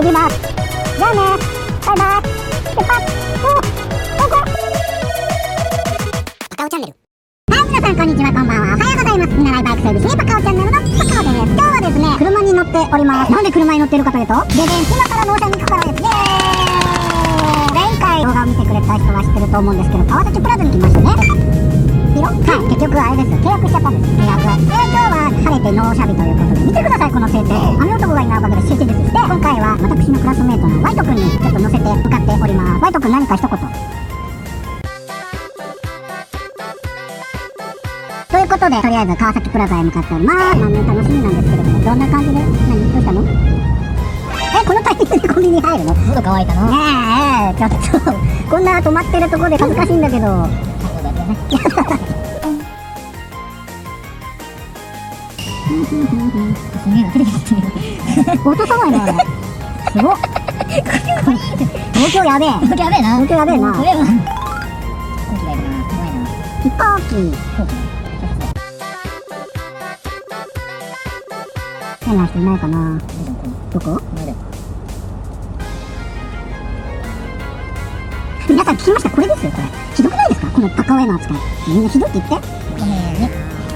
行きます。じゃあね、バイバイ。出発。パカオチャンネル。はい、皆さんこんにちは、こんばんは。おはようございます。見習いバイク整備士パカオチャンネルのパカオです。今日はですね、車に乗っております。なんで車に乗ってるかというと、ででん、今から納車に行くからです。イエーイ。前回動画を見てくれた人は知ってると思うんですけど、川崎プラザに来ましたね。はい、結局あれです。契約しちゃったんです。契約。で、今日は晴れて納車日ということで、見てください、この晴天。雨男がいないおかげで晴天です。で、今回は私のクラスメートのワイト君にちょっと乗せて向かっております。ワイト君、何か一言。ということで、とりあえず川崎プラザへ向かっております。まあね、楽しみなんですけれども、どんな感じで、どうしたの？このタイミングでコンビニ入るの？喉乾いたの？ねえ、ちょっと、こんな止まってるところで恥ずかしいんだけど。すげえな、テレビ撮ってる。音すごいね、あれ。すごっ。東京やべえ。東京やべえな。東京やべえな。飛行機がいるな。怖いな。飛行機。変な人いないかな。どこ？皆さん聞きました？これですよ、これ。ひどくないですか？このパカオへの扱い。みんなひどいって言って。ごめんね。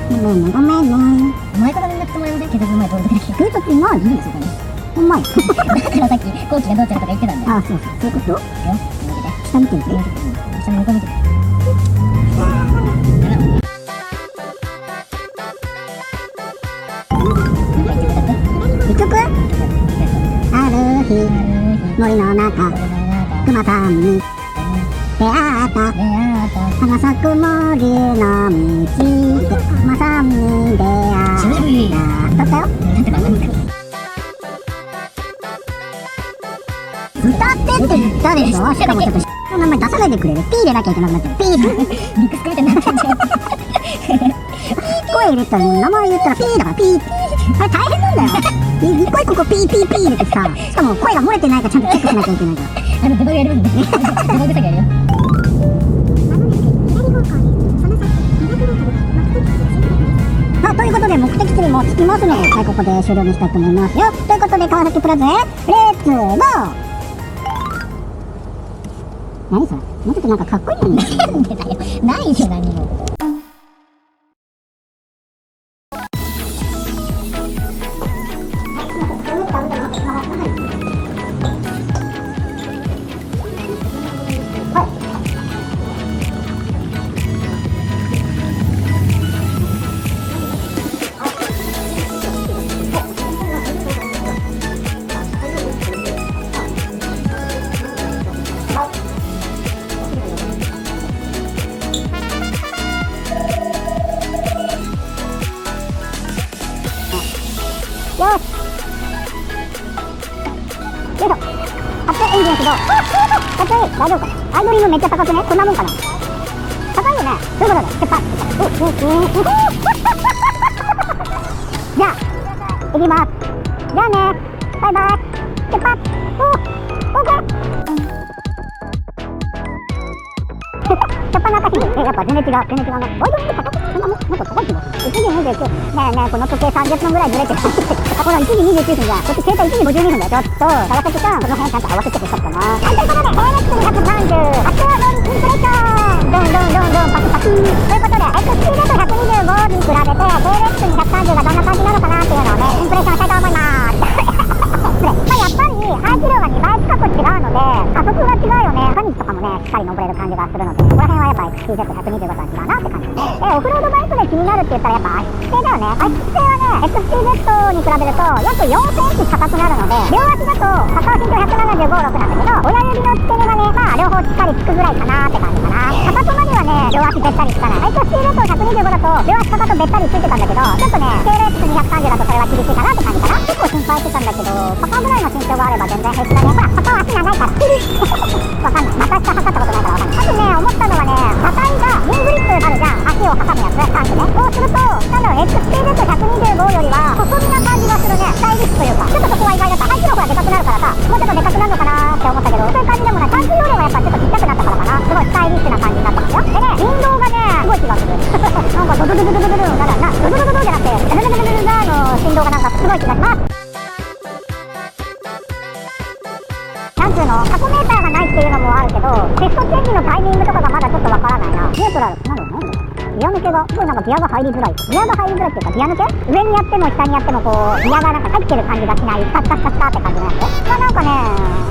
ごめんね、ごめんね。前から連絡してもらえません？警察の前通るときだけ。警察いない？いるんですよ、これ。ほんまや。だからさっき、コーチがどうちゃらとか言ってたんだよ。あ、そういうこと？下見てみて。下の横見て。一曲？ある日、森の中、熊さんに出会った花咲く森の道で熊さんに出会った。歌ったよ。歌ってって言ったでしょ。しかもちょっと名前出さないでくれる？ピー入れなきゃいけなくなっちゃう。ピー。ミックスクみたいになっちゃう。声入れたら名前言ったらピーだからピー。あれ大変なんだよ。一個一個ピーピーピー入れてさ、しかも声が漏れてないかちゃんとチェックしなきゃいけないから。デバグやるんで。デバグ作業やるよ。さあ、ということで目的地にも着きますので、はい、ここで終了にしたいと思いますよ。ということで、川崎プラザへレッツゴー。何それ？もうちょっとなんかかっこいいのに。なんでだよ。ないよ、何も。よし。よいしょ。発電エンジン起動。かっこいい。大丈夫かな？アイドリングめっちゃ高くね？こんなもんかな？高いよね。ということで、出発。じゃあ、行きます。じゃあね。バイバイ。出発。オーケー。やっぱ中ひどい。やっぱ全然違うな。アイドリング高くそんなもん？もっと高い気がする。1時29分。ねえねえ、この時計30分ぐらいずれてる。この1時29分じゃん。こっち携帯1時52分だよ。ちょっと、川崎さん、この辺ちゃんと合わせてほしかったな。はい、ということで、KNX230、発動インプレッション。ドンドンドンドン、パキパキ。ということで、XT だと125に比べて、KNX230 がどんな感じなのかなっていうのをね、インプレッションしたいと思います。やっぱり排気量が2倍近く違うので、加速が違うよね。カニとかもね、しっかり登れる感じがするので、ここら辺はやっぱ XTZ125 とは違うなって感じですね。で、オフロードバイクで気になるって言ったらやっぱ足つ性だよね。足つ性はね、XTZ に比べると約4センチ高くなるので、両足だと片足身長175、6なんだけど、親指の付け根がね、まあ両方しっかりつくぐらいかなって感じかな。かかとまではね、両足べったりつかない。XTZ125 だと両足かかとべったりついてたんだけど、ちょっとね、KNX230 だとそれは厳しいかなって感じかな。結構心配してたんだけど、パカぐらいの身長があれば全然平気だね。ほら、パカは足長いから。わかんない。また下測ったことないからわかんない。あとね、思ったのはね、車体がニーグリップあるじゃん。足を挟むやつ、タンクね。そうすると、多分 XTZ125 よりは細身な感じがするね。スタイリッシュというか。ちょっとそこは意外だった。排気量がでかくなるからさ、もうちょっとでかくなるのかなって思ったけど、そういう感じでもない。タンク容量はやっぱちょっとちっちゃくなったからかな。すごいスタイリッシュな感じになったんですよ。でね、振動がね、すごい気がする。なんかドドドドドドドドならな、ドドドドドじゃなくて、ドドドドドドドの振動がなんかすごい気がします。つうのタコメーターがないっていうのもあるけど、テストチェンジのタイミングとかがまだちょっとわからないな。ニュートラルなんだろうね。ギア抜けがすごいなんかギアが入りづらい。ギアが入りづらいっていうか、ギア抜け上にやっても下にやってもこうギアがなんか入ってる感じがしない。スカスカスカスカって感じのやつまあなんかね、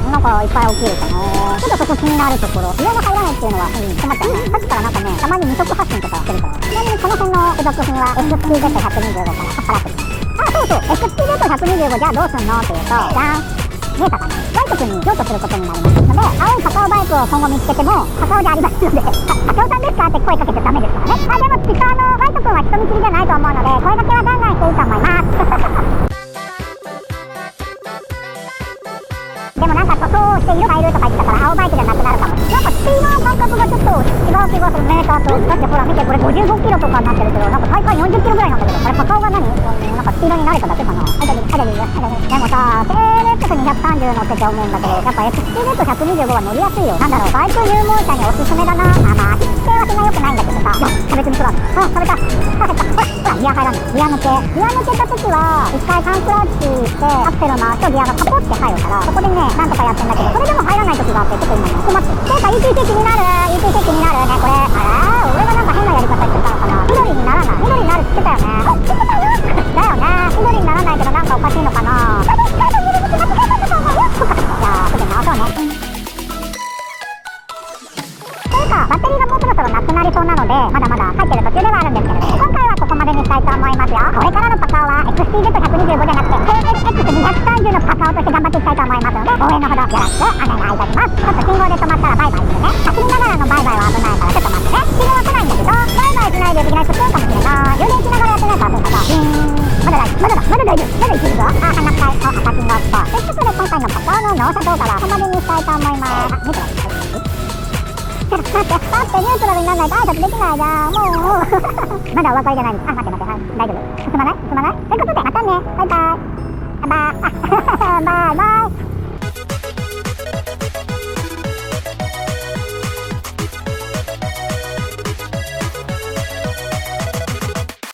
なんかいっぱい起きるかな。ちょっとそこ気になるところ。ギアが入らないっていうのは、困ったよね。さっきからなんかね、たまに二色発信とかしてるから。ちなみにこの辺の付属品は XTZ125 から払ってる。あ、そうそう XTZ125 じゃあどうすんのっていうと、じゃん見えたかな。ワイト君に譲渡することになりますので、青いカカオバイクを今後見つけてもカカオでありますので、カカオさんですかって声かけちゃダメですからね。あ、でもきっとワイト君は人見知りじゃないと思うので、声かけはガンガンしていいと思いますでもなんか塗装をして色変えるとか言ってたから青バイクじゃなくなるかも。なんかスピードの感覚がちょっと違う気がするメーターと。だってほら見て、これ55キロとかになってるけど、なんか体感40キロぐらいなんだけど、これカカオが何なんかスピードに慣れただけかな。でもさ、TLX230 乗ってて思うんだけど、やっぱ XTZ125 は乗りやすいよ。なんだろう、バイク入門者におすすめだな。あ、まあ足つけはそんな良くないんだけどさ。差別にクラス。あ、食べた。ほら、ギア入らない。ギア抜け。ギア抜けた時は、一回タンクラッチして、アクセル回すとギアがカポって入るから、そこでね、なんとかやってんだけど、それでも入らない時があって、ちょっと今ね、困ってる。ていうか、ETC 気になる。ETC 気になるね、これ。あら、俺がなんか変なやり方してたのかな。緑にならない。緑になるって言ってたよね。あ、言ってたよ。だよね。緑にならないけど、なんかおかしいのかな。じゃあ、ちょっと直そうね。というか、バッテリーがもうそろそろなくなりそうなので、まだまだ入ってる途中ではあるんですけれども、今回はここまでにしたいと思いますよ。これからのパカオは XTZ125 じゃなくて KSX230 のパカオとして頑張っていきたいと思いますので、応援のほどよろしくお願いいたします。ちょっと信号で止まったらバイバイするね。走りながらのバイバイは危ないからちょっと待ってね。信号は来ないんだけど、バイバイしないでいきなり進むかもしれない。充電しながらやってないからそうか。まだ大丈夫。まだ大丈夫。まだいけるぞ。あ、鼻かい。赤信号スポーツ。ということで今回のパカオの納車動画はここまでにしたいと思います。あ、見てください。だってニュートラルにならないと挨拶できないじゃん。もうまだお分かりじゃないです。あ、待って、はい、大丈夫。進まないということで、またね。バイバイ。バイバイ。